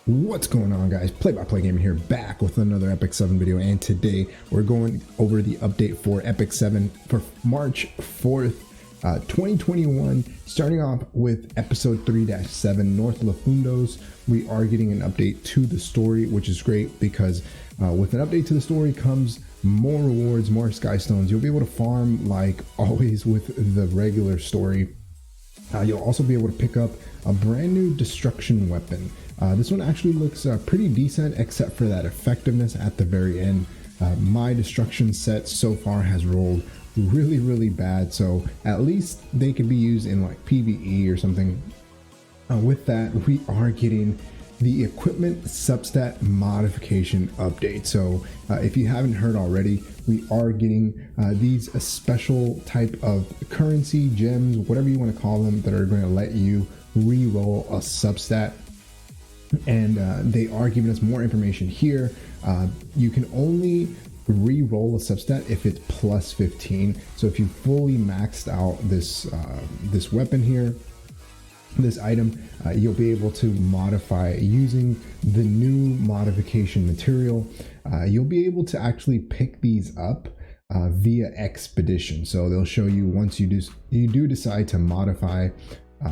What's going on, guys? Play-by-play gaming here, back with another Epic 7 video, and today we're going over the update for Epic 7 for March 4th, 2021. Starting off with episode 3-7, North Lafundos. We are getting an update to the story, which is great because with an update to the story comes more rewards, more sky stones. You'll be able to farm like always with the regular story. You'll also be able to pick up a brand new destruction weapon. This one actually looks pretty decent, except for that effectiveness at the very end. My destruction set so far has rolled really bad, so at least they could be used in like PvE or something. With that, we are getting the equipment substat modification update. So if you haven't heard already, we are getting these special type of currency, gems, whatever you want to call them, that are going to let you re-roll a substat. And they are giving us more information here. You can only re-roll a substat if it's plus 15. So if you fully maxed out this this weapon here, this item, you'll be able to modify using the new modification material. You'll be able to actually pick these up via expedition. So they'll show you once you do decide to modify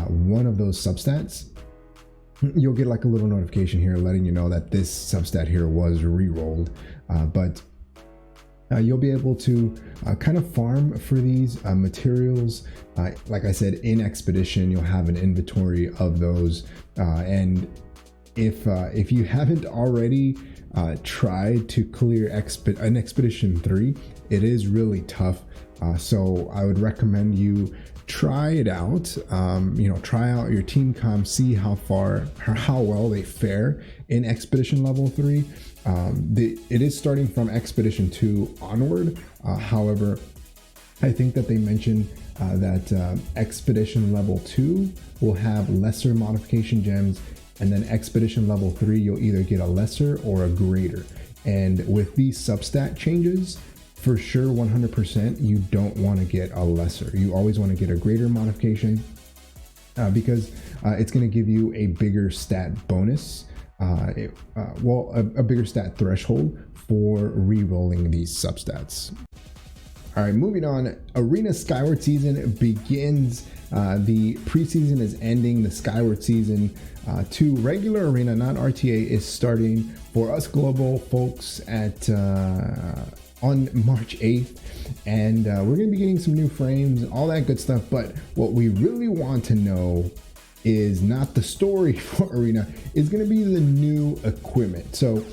one of those substats, you'll get like a little notification here letting you know that this substat here was re-rolled. But you'll be able to kind of farm for these materials. Like I said, in expedition, you'll have an inventory of those. And if you haven't already tried to clear an expedition 3, it is really tough. So I would recommend you try it out. Try out your team comp, see how well they fare in expedition level 3. It is starting from expedition 2 onward. However, I think that they mentioned that expedition level 2 will have lesser modification gems, and then expedition level 3 you'll either get a lesser or a greater. And with these substat changes, for sure 100% you don't want to get a lesser. You always want to get a greater modification because it's going to give you a bigger stat bonus. A bigger stat threshold for re-rolling these substats. All right, moving on. Arena Skyward season begins. The preseason is ending. The Skyward season 2 regular arena, not RTA, is starting for us global folks at on March 8th, and we're going to be getting some new frames, all that good stuff. But what we really want to know is not the story for Arena, is going to be the new equipment. So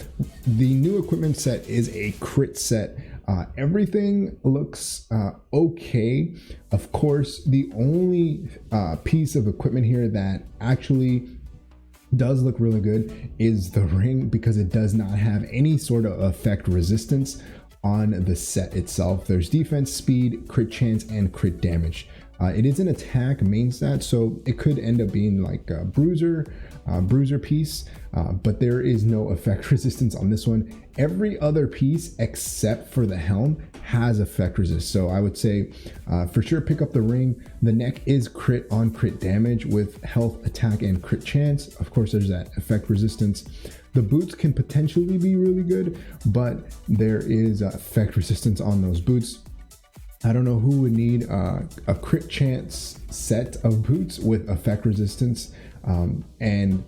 the new equipment set is a crit set. Everything looks okay. Of course, the only piece of equipment here that actually does look really good is the ring, because it does not have any sort of effect resistance on the set itself. There's defense, speed, crit chance, and crit damage. It is an attack main stat, so it could end up being like a bruiser piece, but there is no effect resistance on this one. Every other piece except for the helm has effect resist. So I would say for sure pick up the ring. The neck is crit on crit damage with health, attack, and crit chance. Of course, there's that effect resistance. The boots can potentially be really good, but there is effect resistance on those boots. I don't know who would need a crit chance set of boots with effect resistance. And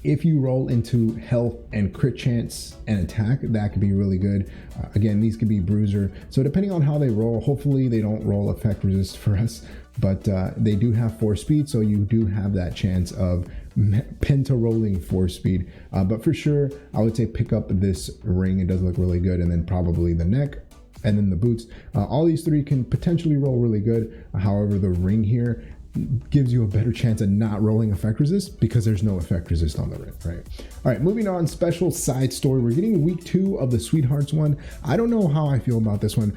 if you roll into health and crit chance and attack, that could be really good. Again, these could be bruiser. So depending on how they roll, hopefully they don't roll effect resist for us, but they do have 4 speed. So you do have that chance of penta rolling 4 speed. But for sure, I would say pick up this ring. It does look really good. And then probably the neck, and then the boots. All these 3 can potentially roll really good. However, the ring here gives you a better chance at not rolling effect resist because there's no effect resist on the ring, right? All right, moving on. Special side story. We're getting week 2 of the Sweethearts one. I don't know how I feel about this one.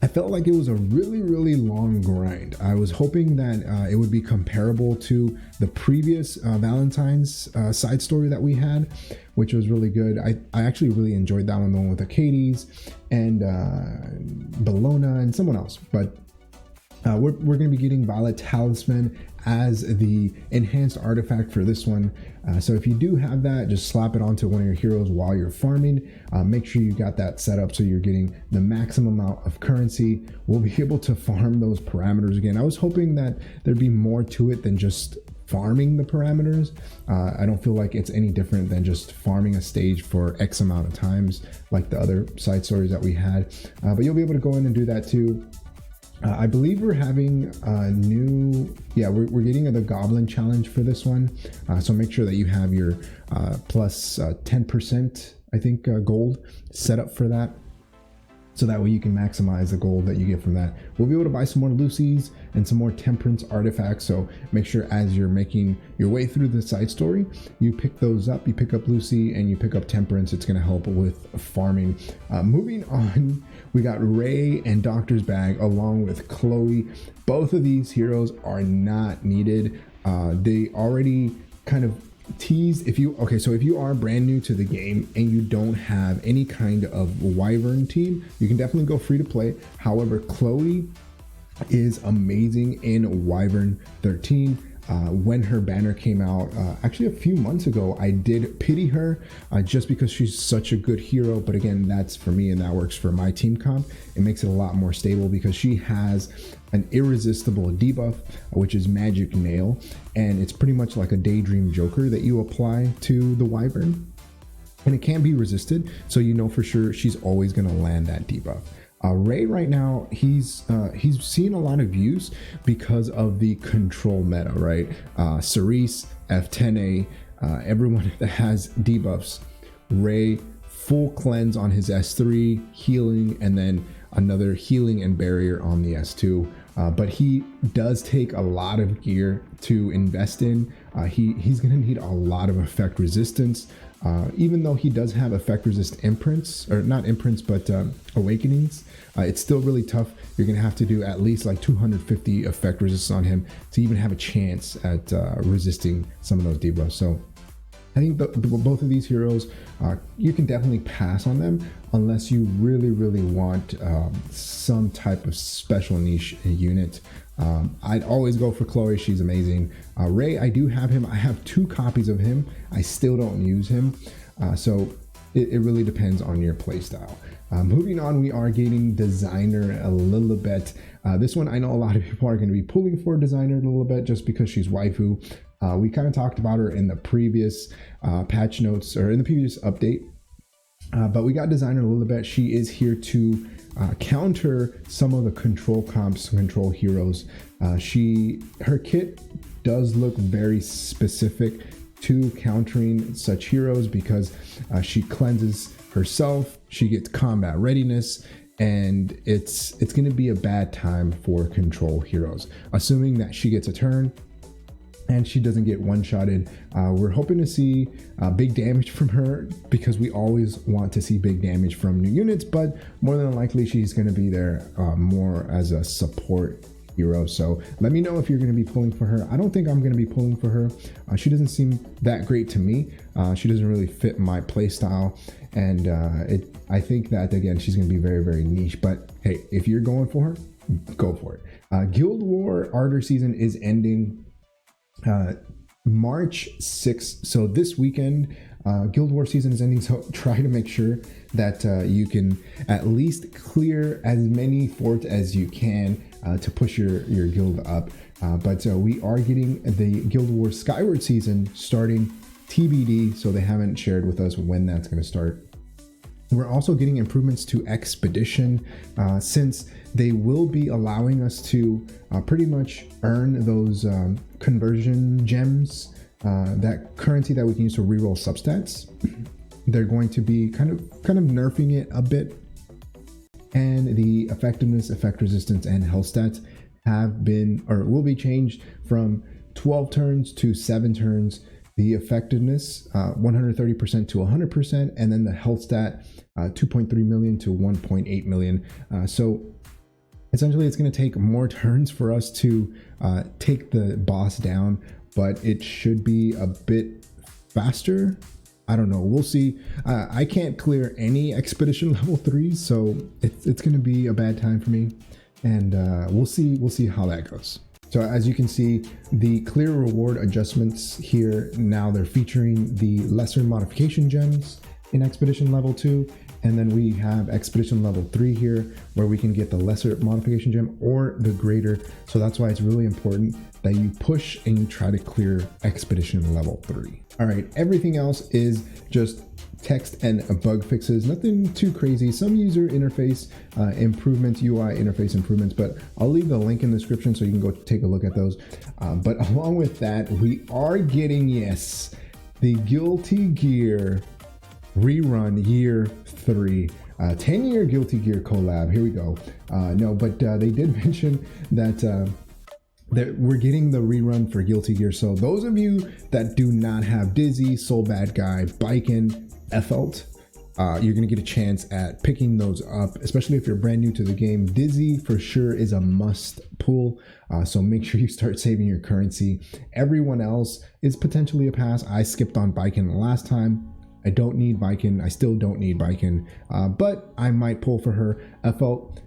I felt like it was a really long grind. I was hoping that it would be comparable to the previous Valentine's side story that we had, which was really good. I actually really enjoyed that one, the one with Arcades and Bellona and someone else. But We're going to be getting Violet Talisman as the enhanced artifact for this one. So if you do have that, just slap it onto one of your heroes while you're farming. Make sure you got that set up so you're getting the maximum amount of currency. We'll be able to farm those parameters again. I was hoping that there'd be more to it than just farming the parameters. I don't feel like it's any different than just farming a stage for X amount of times like the other side stories that we had. But you'll be able to go in and do that too. I believe we're having a new, we're getting the Goblin Challenge for this one. So make sure that you have your plus 10%, I think, gold set up for that. So that way you can maximize the gold that you get from that. We'll be able to buy some more Lucy's and some more Temperance artifacts. So make sure as you're making your way through the side story, you pick those up. You pick up Lucy and you pick up Temperance. It's going to help with farming. Moving on, we got Ray and Doctor's Bag along with Chloe. Both of these heroes are not needed. They already kind of teased. If you are brand new to the game and you don't have any kind of Wyvern team, you can definitely go free to play. However, Chloe is amazing in Wyvern 13. When her banner came out actually a few months ago, I did pity her just because she's such a good hero. But again, that's for me and that works for my team comp. It makes it a lot more stable because she has an irresistible debuff, which is Magic Nail, and it's pretty much like a Daydream Joker that you apply to the Wyvern, and it can be resisted, so you know for sure she's always going to land that debuff. Ray right now, he's seen a lot of use because of the control meta, right? Cerise, F10A, everyone that has debuffs. Ray, full cleanse on his S3, healing, and then another healing and barrier on the S2. But he does take a lot of gear to invest in. He's going to need a lot of effect resistance. Even though he does have effect resist imprints, or not imprints, but awakenings, it's still really tough. You're going to have to do at least like 250 effect resistance on him to even have a chance at resisting some of those debuffs. So I think both of these heroes, you can definitely pass on them unless you really, really want some type of special niche unit. I'd always go for Chloe. She's amazing. Ray, I do have him. I have 2 copies of him. I still don't use him. So it really depends on your playstyle. Moving on, we are getting Designer Lilibet. This one, I know a lot of people are going to be pulling for Designer Lilibet just because she's waifu. We kind of talked about her in the previous patch notes, or in the previous update. But we got Designer Lilibet. She is here to counter some of the control comps, control heroes. Her kit does look very specific to countering such heroes because she cleanses herself, she gets combat readiness, and it's going to be a bad time for control heroes, assuming that she gets a turn and she doesn't get one-shotted. We're hoping to see big damage from her because we always want to see big damage from new units, but more than likely she's going to be there more as a support hero. So let me know if you're going to be pulling for her. I don't think I'm going to be pulling for her. She doesn't seem that great to me. She doesn't really fit my play style, and I think that again she's going to be very, very niche. But hey, if you're going for her, go for it. Guild War Ardor season is ending March 6th, so this weekend. Guild War season is ending, so try to make sure that you can at least clear as many forts as you can to push your guild up. But we are getting the Guild War Skyward season starting TBD, so they haven't shared with us when that's going to start. We're also getting improvements to Expedition, since they will be allowing us to pretty much earn those conversion gems, that currency that we can use to reroll substats. They're going to be kind of nerfing it a bit, and the effectiveness, effect resistance, and health stats have been, or will be changed from 12 turns to 7 turns. The effectiveness 130% to 100%, and then the health stat 2.3 million to 1.8 million. So essentially it's going to take more turns for us to take the boss down, but it should be a bit faster. I don't know, we'll see. I can't clear any Expedition level 3s, so it's going to be a bad time for me. and we'll see how that goes. So as you can see, the clear reward adjustments here, now they're featuring the lesser modification gems in Expedition Level 2. And then we have Expedition Level 3 here, where we can get the lesser modification gem or the greater. So that's why it's really important that you push and you try to clear Expedition Level 3. All right, everything else is just text and bug fixes, nothing too crazy. Some user interface improvements, UI interface improvements, but I'll leave the link in the description so you can go take a look at those. But along with that, we are getting, yes, the Guilty Gear rerun year 3, 10-year Guilty Gear collab. Here we go. They did mention that we're getting the rerun for Guilty Gear. So those of you that do not have Dizzy, Soul Bad Guy, Biken, Effelt, you're gonna get a chance at picking those up, especially if you're brand new to the game. Dizzy for sure is a must pull, so make sure you start saving your currency. Everyone else is potentially a pass. I skipped on Biken last time. I don't need Biken. I still don't need Biken, but I might pull for her. Effelt,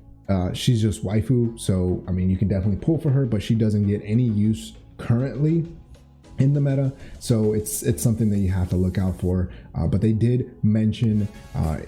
she's just waifu, so I mean, you can definitely pull for her, but she doesn't get any use currently in the meta, so it's something that you have to look out for. But they did mention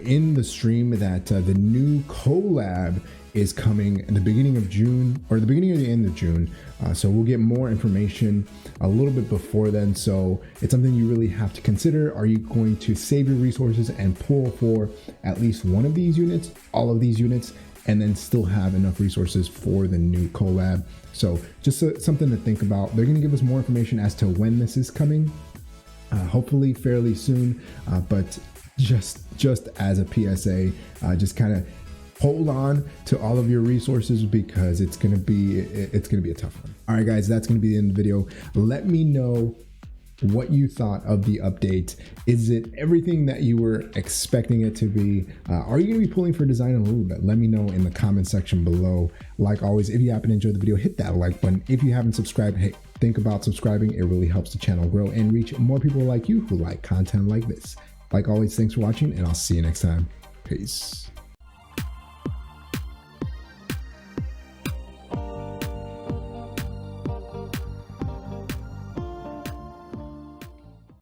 in the stream that the new collab is coming in the beginning of June, or the beginning of the end of June. So we'll get more information a little bit before then. So it's something you really have to consider. Are you going to save your resources and pull for at least one of these units, all of these units, and then still have enough resources for the new collab? So just something to think about. They're going to give us more information as to when this is coming, hopefully fairly soon, but just as a PSA, just kind of hold on to all of your resources, because it's gonna be a tough one. All right, guys, that's gonna be the end of the video. Let me know what you thought of the update. Is it everything that you were expecting it to be? Are you gonna be pulling for design a little bit? Let me know in the comment section below. Like always, if you happen to enjoy the video, hit that like button. If you haven't subscribed, hey, think about subscribing. It really helps the channel grow and reach more people like you who like content like this. Like always, thanks for watching, and I'll see you next time. Peace.